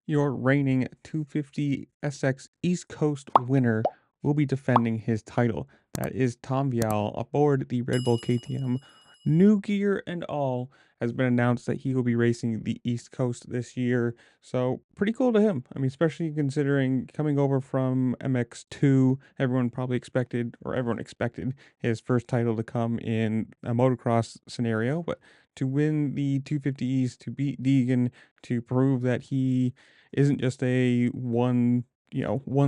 Your reigning 250 SX East Coast winner will be defending his title. That is Tom Vialle aboard the Red Bull KTM. New gear and all has been announced that he will be racing the East Coast this year. So pretty cool to him. I mean, especially considering coming over from MX2, everyone expected his first title to come in a motocross scenario, but to win the 250 East, to beat Deegan, to prove that he isn't just a one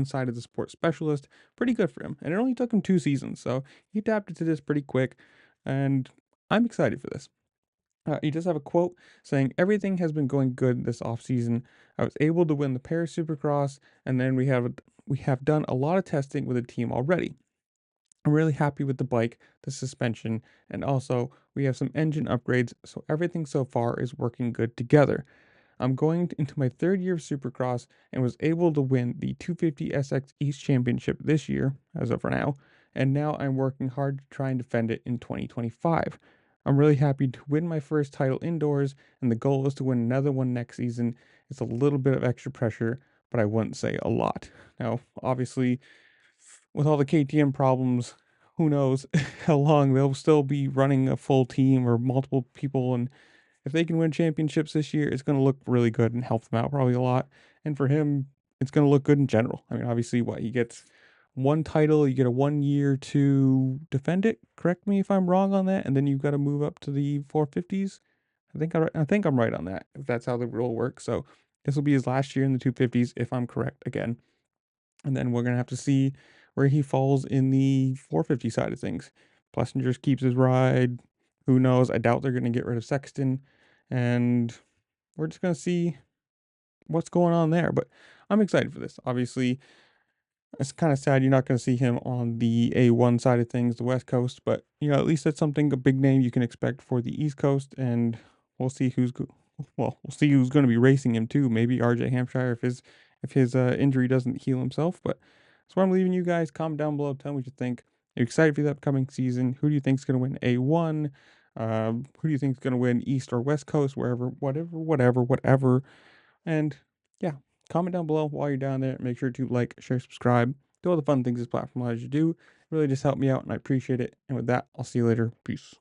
side of the sport specialist. Pretty good for him. And it only took him 2 seasons, so he adapted to this pretty quick. And I'm excited for this. He does have a quote saying, "Everything has been going good this off season. I was able to win the Paris Supercross, and then we have done a lot of testing with the team already. I'm really happy with the bike, the suspension, and also we have some engine upgrades, so everything so far is working good together. I'm going into my third year of Supercross and was able to win the 250 SX East Championship this year, as of for now, and now I'm working hard to try and defend it in 2025. I'm really happy to win my first title indoors, and the goal is to win another one next season. It's a little bit of extra pressure, but I wouldn't say a lot." Now, obviously, with all the KTM problems, who knows how long they'll still be running a full team or multiple people, and if they can win championships this year, it's going to look really good and help them out probably a lot. And for him, it's going to look good in general. I mean, obviously, what he gets one title, you get a 1 year to defend it. Correct me if I'm wrong on that. And then you've got to move up to the 450s. I think I'm right on that. If that's how the rule works. So this will be his last year in the 250s, if I'm correct again. And then we're gonna have to see where he falls in the 450 side of things. Plessinger keeps his ride. Who knows? I doubt they're gonna get rid of Sexton, and we're just gonna see what's going on there. But I'm excited for this. Obviously, it's kind of sad you're not gonna see him on the A1 side of things, the West Coast. But at least that's something, a big name you can expect for the East Coast, and we'll see we'll see who's going to be racing him too. Maybe RJ Hampshire if his injury doesn't heal himself. But that's where I'm leaving you guys. Comment down below. Tell me what you think. Are you excited for the upcoming season? Who do you think is going to win A1? Who do you think is going to win East or West Coast? Wherever, whatever. And yeah, comment down below while you're down there. Make sure to like, share, subscribe. Do all the fun things this platform allows you to do. It really just helped me out, and I appreciate it. And with that, I'll see you later. Peace.